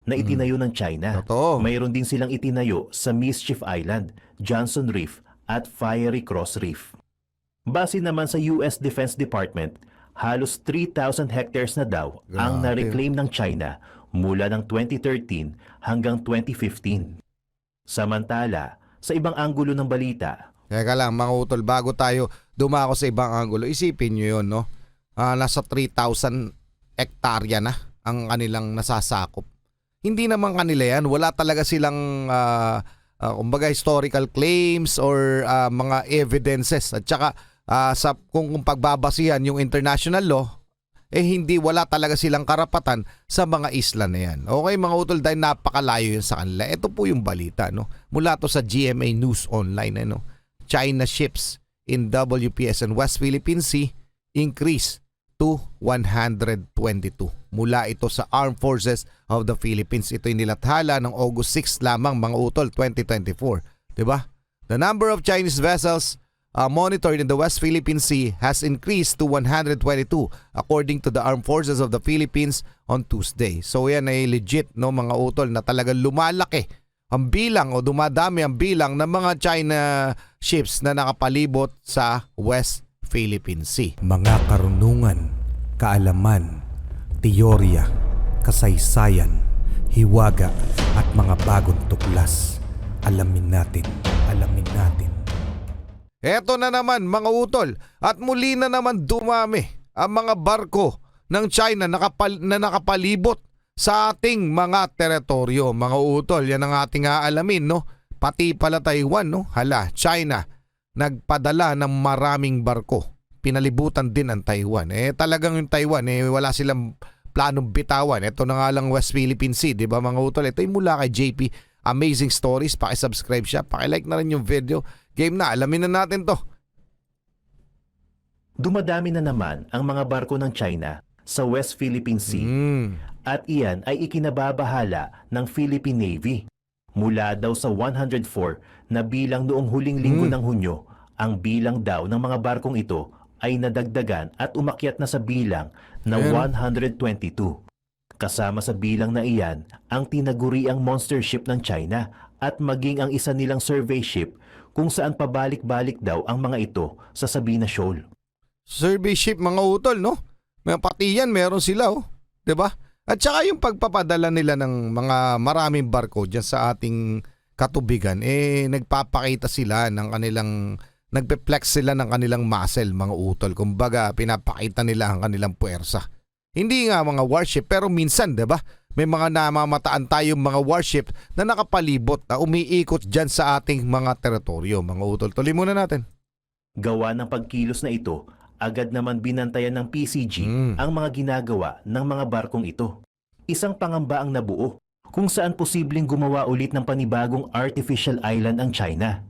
na itinayo ng China. Totoo. Mayroon din silang itinayo sa Mischief Island, Johnson Reef at Fiery Cross Reef. Base naman sa US Defense Department, halos 3,000 hectares na daw ang Grabe. na-reclaim ng China mula ng 2013 hanggang 2015. Samantala, sa ibang anggulo ng balita, Teka lang mga utol, bago tayo dumako sa ibang anggulo, isipin nyo yun, no? Nasa 3,000 hektarya na ang kanilang nasasakop. Hindi naman kanila yan. Wala talaga silang kumbaga historical claims or mga evidences. At saka kung pagbabasihan yung international law, wala talaga silang karapatan sa mga isla na yan. Okay mga utol, dahil napakalayo yun sa kanila. Ito po yung balita, no? Mula to sa GMA News Online, ano? China ships in WPS and West Philippine Sea increase to 122. Mula ito sa Armed Forces of the Philippines. Ito'y nilathala ng August 6 lamang mga utol, 2024. Diba? The number of Chinese vessels monitored in the West Philippine Sea has increased to 122 according to the Armed Forces of the Philippines on Tuesday. So yan ay legit, no, mga utol, na talagang lumalaki ang bilang o dumadami ang bilang ng mga China ships na nakapalibot sa West Philippine Sea. Mga karunungan, kaalaman, teorya, kasaysayan, hiwaga at mga bagong tuklas. Alamin natin, alamin natin. Eto na naman mga utol, at muli na naman dumami ang mga barko ng China na nakapalibot sa ating mga teritoryo. Mga utol, yan ang ating aalamin, no? Pati pala Taiwan, no? Hala, China nagpadala ng maraming barko. Pinalibutan din ang Taiwan. Talagang yung Taiwan, wala silang planong bitawan. Ito na nga lang West Philippine Sea, di ba mga utol? Ito yung mula kay JP. Amazing Stories. Paki-subscribe siya. Paki-like na rin yung video. Game na, alamin na natin to. dumadami na naman ang mga barko ng China sa West Philippine Sea. At iyan ay ikinababahala ng Philippine Navy. Mula daw sa 104 na bilang noong huling linggo ng Hunyo, ang bilang daw ng mga barkong ito ay nadagdagan at umakyat na sa bilang na 122. Kasama sa bilang na iyan ang tinaguriang monster ship ng China at maging ang isa nilang survey ship kung saan pabalik-balik daw ang mga ito sa Sabina Shoal. Survey ship mga utol, no? May pati yan, meron sila, oh. 'Di ba? At saka yung pagpapadala nila ng mga maraming barko dyan sa ating katubigan, nagpapakita sila ng kanilang, nagpe-flex sila ng kanilang muscle, mga utol. Kumbaga, pinapakita nila ang kanilang puwersa. Hindi nga mga warship, pero minsan, diba? May mga namamataan tayong mga warship na nakapalibot, na umiikot dyan sa ating mga teritoryo, mga utol. Tuloy muna natin. Gawa ng pagkilos na ito, agad naman binantayan ng PCG ang mga ginagawa ng mga barkong ito. Isang pangamba ang nabuo kung saan posibleng gumawa ulit ng panibagong artificial island ang China.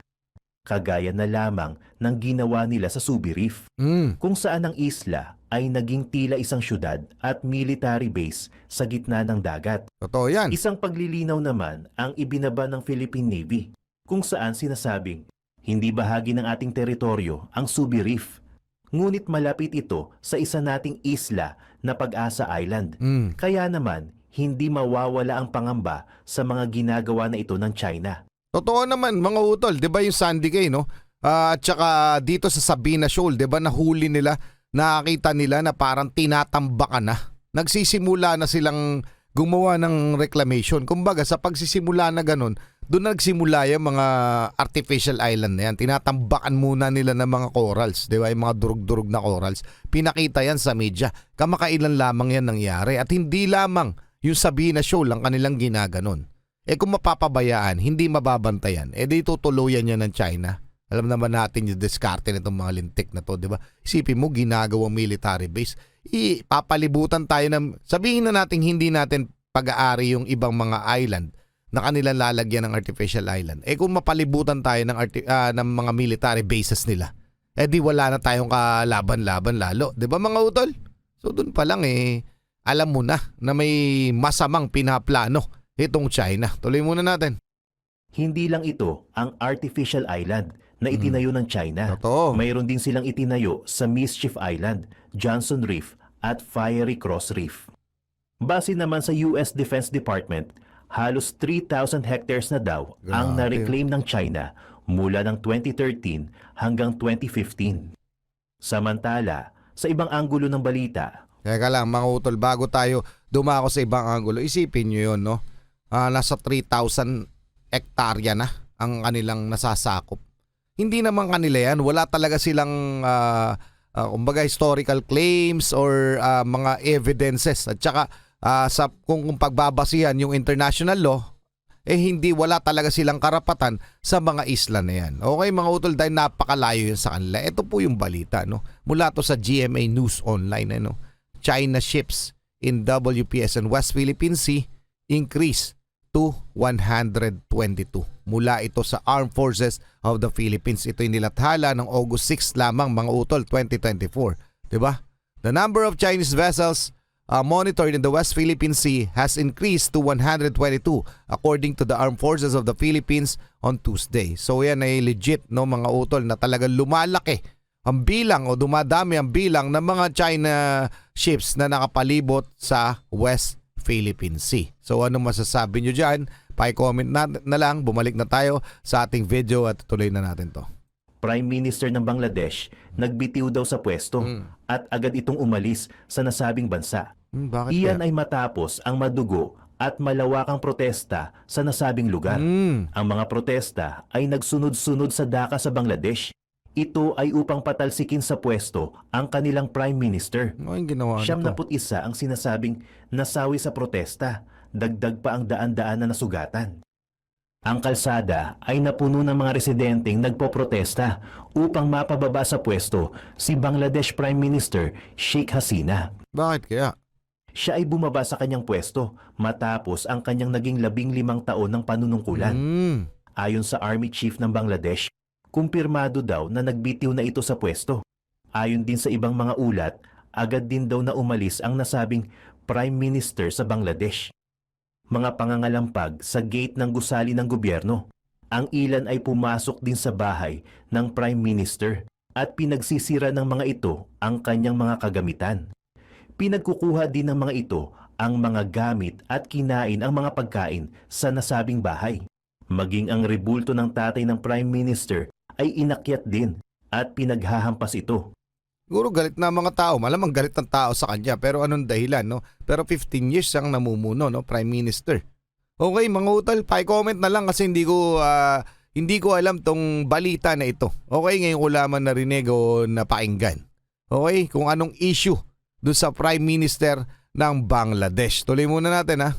Kagaya na lamang ng ginawa nila sa Subi Reef, kung saan ang isla ay naging tila isang syudad at military base sa gitna ng dagat. Totoo yan. Isang paglilinaw naman ang ibinaba ng Philippine Navy, kung saan sinasabing, hindi bahagi ng ating teritoryo ang Subi Reef. Ngunit malapit ito sa isa nating isla na Pag-asa Island. Kaya naman, hindi mawawala ang pangamba sa mga ginagawa na ito ng China. Totoo naman mga utol, 'di ba yung Sandy Cay, no? At saka dito sa Sabina Shoal, 'di ba nahuli nila, nakakita nila na parang tinatambakan na. Nagsisimula na silang gumawa ng reclamation. Kumbaga sa pagsisimula na ganun, doon nagsimula yung mga artificial island na yan. Tinatambakan muna nila ng mga corals, 'di ba? Yung mga durug-durug na corals. Pinakita yan sa media. Kamakailan lamang yan nangyari at hindi lamang yung Sabina Shoal ang kanilang ginaganon. Kung mapapabayaan, hindi mababantayan, di tutuluyan yan ng China. Alam naman natin yung diskarte nitong mga lintik na to, di ba? Isipin mo, ginagawang military base. Papalibutan tayo ng, sabihin na natin hindi natin pag-aari yung ibang mga island na kanilang lalagyan ng artificial island. Kung mapalibutan tayo ng mga military bases nila, di wala na tayong kalaban-laban lalo. Di ba mga utol? So dun pa lang alam mo na may masamang pinaplano itong China. Tuloy muna natin. Hindi lang ito ang artificial island na itinayo ng China. Totoo. Mayroon din silang itinayo sa Mischief Island, Johnson Reef at Fiery Cross Reef. Base naman sa US Defense Department, halos 3,000 hectares na daw ang Grabe. na-reclaim ng China mula ng 2013 hanggang 2015. Samantala, sa ibang anggulo ng balita, Teka lang mga utol, bago tayo dumako sa ibang angulo, isipin nyo yun, no? Nasa 3,000 hektarya na ang kanilang nasasakop. Hindi naman kanila yan, wala talaga silang kumbaga historical claims or mga evidences. At saka kung pagbabasihan yung international law, wala talaga silang karapatan sa mga isla na yan. Okay mga utol, dahil napakalayo yun sa kanila. Ito po yung balita, no? Mula to sa GMA News Online, no? China ships in WPS and West Philippine Sea increase to 122. Mula ito sa Armed Forces of the Philippines. Ito yung nilathala ng August 6 lamang mga utol, 2024. Diba? The number of Chinese vessels monitored in the West Philippine Sea has increased to 122 according to the Armed Forces of the Philippines on Tuesday. So yan ay legit, no mga utol, na talagang lumalaki ang bilang o dumadami ang bilang ng mga China ships na nakapalibot sa West Philippine Sea. So ano masasabi nyo dyan? Pa-comment na lang, bumalik na tayo sa ating video at tuloy na natin to. Prime Minister ng Bangladesh nagbitiw daw sa pwesto at agad itong umalis sa nasabing bansa. Bakit Iyan kaya? ay matapos ang madugo at malawakang protesta sa nasabing lugar. Ang mga protesta ay nagsunod-sunod sa Dhaka sa Bangladesh. Ito ay upang patalsikin sa pwesto ang kanilang Prime Minister. Ano yung ginawa nito? 71 ang sinasabing nasawi sa protesta, dagdag pa ang daan-daan na nasugatan. Ang kalsada ay napuno ng mga residenteng nagpoprotesta upang mapababa sa pwesto si Bangladesh Prime Minister Sheikh Hasina. Bakit kaya? Siya ay bumaba sa kanyang pwesto matapos ang kanyang naging 15 taon ng panunungkulan. Ayon sa Army Chief ng Bangladesh, kumpirmado daw na nagbitiw na ito sa pwesto. Ayon din sa ibang mga ulat, agad din daw na umalis ang nasabing Prime Minister sa Bangladesh. Mga pangangalampag sa gate ng gusali ng gobyerno. Ang ilan ay pumasok din sa bahay ng Prime Minister at pinagsisira ng mga ito ang kanyang mga kagamitan. Pinagkukuha din ng mga ito ang mga gamit at kinain ang mga pagkain sa nasabing bahay. Maging ang rebulto ng tatay ng Prime Minister ay inakyat din at pinaghahampas ito. Siguro galit na mga tao. Malamang galit ng tao sa kanya. Pero anong dahilan, no? Pero 15 years siyang namumuno, no? Prime Minister. Okay, mga utol, pa-comment na lang kasi hindi ko alam tong balita na ito. Okay, ngayon ko lamang narinig o napakinggan. Okay, kung anong issue doon sa Prime Minister ng Bangladesh. Tuloy muna natin, ha?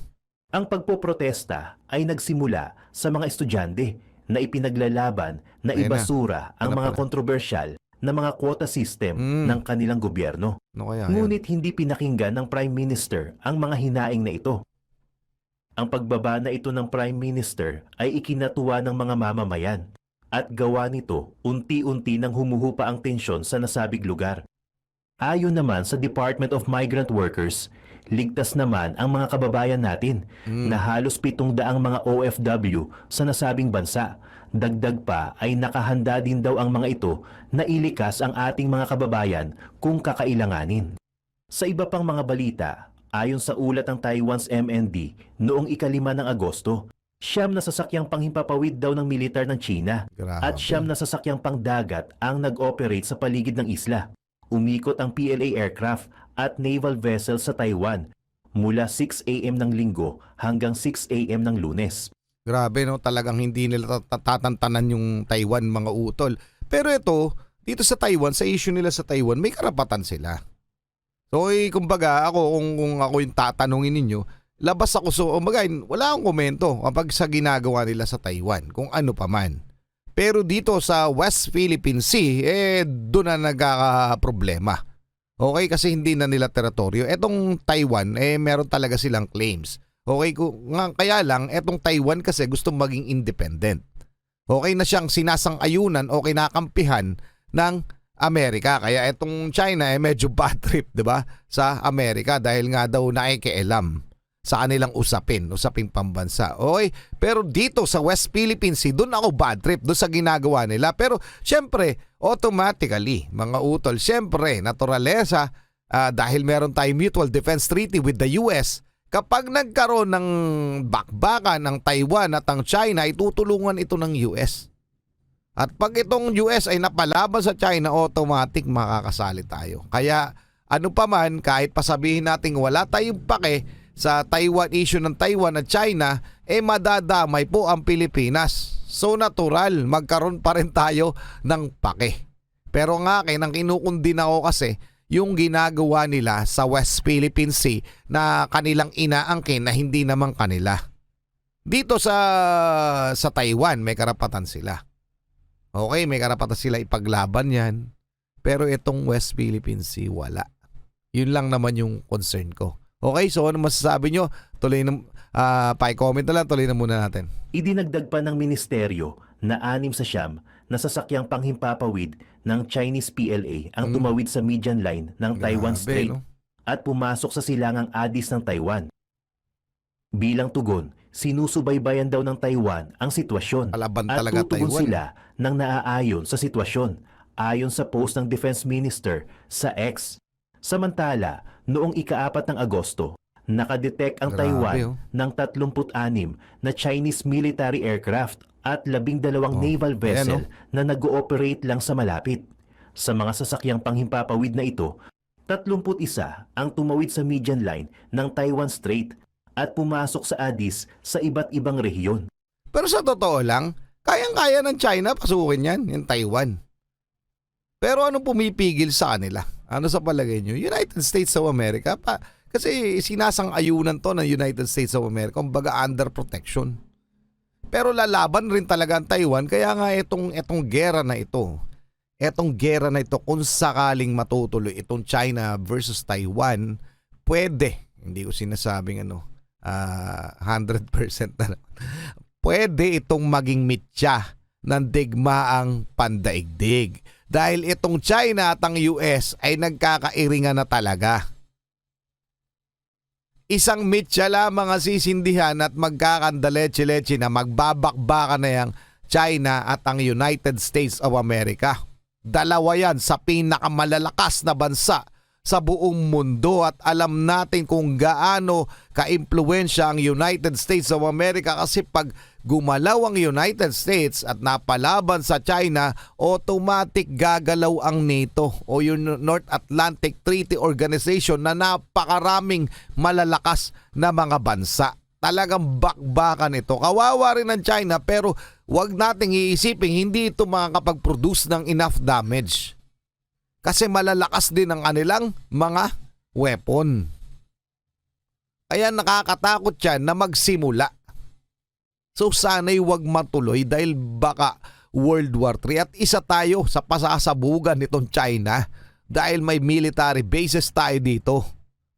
Ang pagpoprotesta ay nagsimula sa mga estudyante na ipinaglalaban na Ayun na. ibasura ang Ano mga pala? kontrobersyal na mga quota system ng kanilang gobyerno. Ano kaya yan? Ngunit hindi pinakinggan ng Prime Minister ang mga hinaing na ito. Ang pagbaba na ito ng Prime Minister ay ikinatuwa ng mga mamamayan at gawa nito unti-unti nang humuhupa ang tensyon sa nasabing lugar. Ayon naman sa Department of Migrant Workers, ligtas naman ang mga kababayan natin na halos 700 mga OFW sa nasabing bansa. Dagdag pa ay nakahanda din daw ang mga ito na ilikas ang ating mga kababayan kung kakailanganin. Sa iba pang mga balita, ayon sa ulat ng Taiwan's MND noong 5 ng Agosto, 9 na sasakyang panghimpapawid daw ng militar ng China Grabe. at 9 na sasakyang pangdagat ang nag-operate sa paligid ng isla. Umikot ang PLA aircraft at naval vessel sa Taiwan mula 6 AM ng Linggo hanggang 6 AM ng Lunes. Grabe, no? Talagang hindi nila tatantanan yung Taiwan, mga utol. Pero ito, dito sa Taiwan, sa issue nila sa Taiwan, may karapatan sila. So, kumbaga, kung ako yung tatanungin ninyo, labas ako. So, kumbaga, wala akong komento kapag sa ginagawa nila sa Taiwan, kung ano pa man. Pero dito sa West Philippine Sea, doon na nagkakaproblema. Okay, kasi hindi na nila teritoryo. Etong Taiwan, meron talaga silang claims. Okay, kaya lang, etong Taiwan kasi gusto maging independent. Okay na siyang sinasang-ayunan o kinakampihan ng Amerika. Kaya etong China medyo bad trip, 'di ba? Sa Amerika dahil nga daw nakikialam sa kanilang usaping pambansa. Okay? Pero dito sa West Philippine Sea, doon ako bad trip doon sa ginagawa nila. Pero syempre, automatically, mga utol, syempre, naturalesa, dahil meron tayong mutual defense treaty with the US, kapag nagkaroon ng bakbakan ng Taiwan at ang China, itutulungan ito ng US. At pag itong US ay napalaban sa China, automatic makakasali tayo. Kaya ano pa man, kahit pasabihin natin wala tayong pake sa Taiwan issue ng Taiwan at China, madadamay po ang Pilipinas. So natural, magkaroon pa rin tayo ng pake. Pero nga akin, ang kinukundin ako kasi, yung ginagawa nila sa West Philippine Sea na kanilang inaangkin na hindi naman kanila. Dito sa Taiwan, may karapatan sila. Okay, may karapatan sila ipaglaban yan. Pero itong West Philippine Sea, wala. Yun lang naman yung concern ko. Okay, so ano masasabi nyo? Tuloy na, pa-comment na lang, tuloy na muna natin. Idinagdag pa ng ministeryo na 6 sa 9 na sasakyang panghimpapawid ng Chinese PLA ang tumawid sa median line ng Taiwan Grabe, Strait no? at pumasok sa silangang Addis ng Taiwan. Bilang tugon, sinusubaybayan daw ng Taiwan ang sitwasyon Palaban at talaga tutugon Taiwan. sila ng naaayon sa sitwasyon ayon sa post ng Defense Minister sa X. Samantala, noong ika-4 ng Agosto, nakadetect ang Grabe, Taiwan oh. ng 36 na Chinese military aircraft at 12 naval vessel na nag-ooperate lang sa malapit. Sa mga sasakyang panghimpapawid na ito, 31 ang tumawid sa median line ng Taiwan Strait at pumasok sa Addis sa iba't ibang rehiyon. Pero sa totoo lang, kayang-kaya ng China pasukin yan, yung Taiwan. Pero ano pumipigil sa kanila? Ano sa palagay nyo? United States of America pa. Kasi sinasang-ayunan to ng United States of America, kumbaga under protection. Pero lalaban rin talaga ang Taiwan, kaya nga itong gera na ito, kung sakaling matutuloy itong China versus Taiwan, pwede, hindi ko sinasabing 100% na naman, pwede itong maging mitya ng digmaang pandaigdig. Dahil itong China at ang US ay nagkakairingan na talaga. Isang mitya lamang ang sisindihan at magkakandaleche-leche na magbabakbaka na yung China at ang United States of America. Dalawa yan sa pinakamalalakas na bansa sa buong mundo at alam natin kung gaano ka-impluwensya ang United States of America kasi pag gumalaw ang United States at napalaban sa China, automatic gagalaw ang NATO o yung North Atlantic Treaty Organization na napakaraming malalakas na mga bansa. Talagang bakbakan ito. Kawawa rin ng China pero wag nating iisipin hindi ito makakapag-produce ng enough damage. Kasi malalakas din ang kanilang mga weapon. Kaya nakakatakot yan na magsimula. So sana'y wag matuloy dahil baka World War III at isa tayo sa pasasabugan nitong China dahil may military bases tayo dito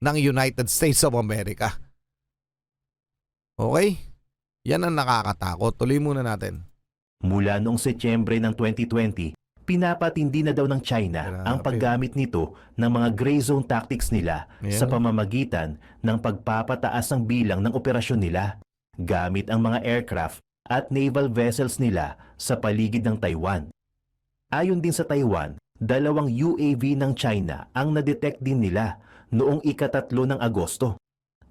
ng United States of America. Okay? Yan ang nakakatakot. Tuloy muna natin. Mula noong Setyembre ng 2020, pinapatindi na daw ng China Grabe. ang paggamit nito ng mga gray zone tactics nila sa pamamagitan ng pagpapataas ng bilang ng operasyon nila gamit ang mga aircraft at naval vessels nila sa paligid ng Taiwan. Ayon din sa Taiwan, 2 UAV ng China ang nadetect din nila noong ika-3 ng Agosto.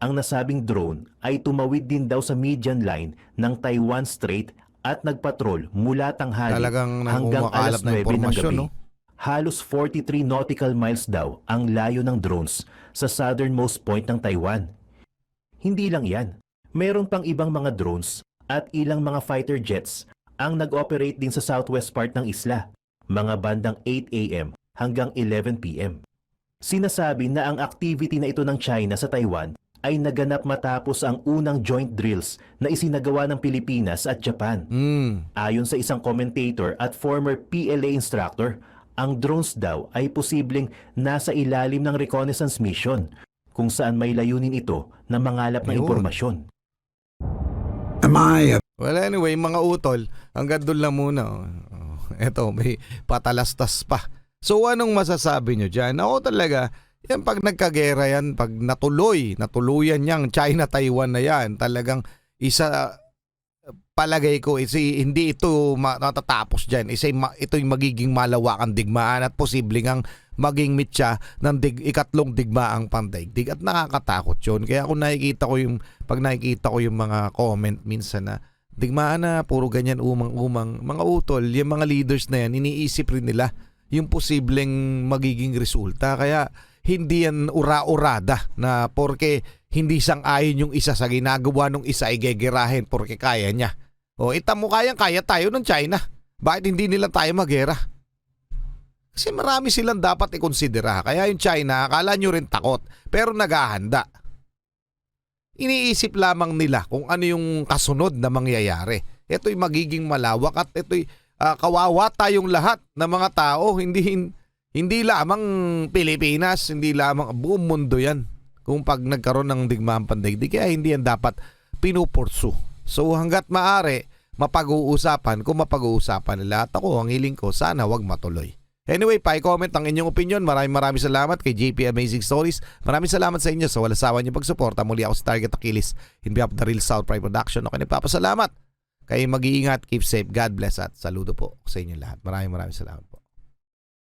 Ang nasabing drone ay tumawid din daw sa median line ng Taiwan Strait at nagpatrol mula tanghali Talagang hanggang umaalat alas na 9 ng impormasyon, gabi. no? Halos 43 nautical miles daw ang layo ng drones sa southernmost point ng Taiwan. Hindi lang yan. Meron pang ibang mga drones at ilang mga fighter jets ang nag-operate din sa southwest part ng isla, mga bandang 8 a.m. hanggang 11 p.m. Sinasabi na ang activity na ito ng China sa Taiwan ay naganap matapos ang unang joint drills na isinagawa ng Pilipinas at Japan. Ayon sa isang commentator at former PLA instructor, ang drones daw ay posibleng nasa ilalim ng reconnaissance mission kung saan may layunin ito na mangalap ng Yun. impormasyon. Well anyway, mga utol, hanggang doon lang muna. Eto, may patalastas pa. So anong masasabi nyo dyan? Ako talaga, yan pag nagkagera yan, pag natuluyan yang China-Taiwan na yan, talagang palagay ko hindi ito natatapos dyan. Ito'y magiging malawakang digmaan at posibleng ang maging mitya ng ikatlong digmaang pandaigdig at nakakatakot yun. Kaya kung pag nakikita ko yung mga comment minsan na digmaan na puro ganyan umang mga utol, yung mga leaders na yan, iniisip rin nila yung posibleng magiging resulta. Kaya hindi yan ura-urada na porke hindi sang-ayon yung isa sa ginagawa ng isa ay gegerahin porke kaya niya. O itamo kaya tayo ng China. Bakit hindi nila tayo magera? Kasi marami silang dapat ikonsidera. Kaya yung China, akala nyo rin takot, pero naghahanda. Iniisip lamang nila kung ano yung kasunod na mangyayari. Ito'y magiging malawak at ito'y kawawa tayong lahat ng mga tao. Hindi lamang Pilipinas, hindi lamang buong mundo yan. Kung pag nagkaroon ng digmaan pandaigdig, kaya hindi yan dapat pinupursu. So hanggat maaari, mapag-uusapan kung mapag-uusapan nila. At ako, ang hiling ko, sana wag matuloy. Anyway, pa-comment ang inyong opinion. Maraming salamat kay JP Amazing Stories. Maraming salamat sa inyo sa walang sawa niyong pagsuporta. Muli ako sa Target Achilles in behalf of the Real South Pride Production. Okay, nagpapasalamat. Kayo mag-iingat, keep safe, God bless at saludo po sa inyo lahat. Maraming salamat po.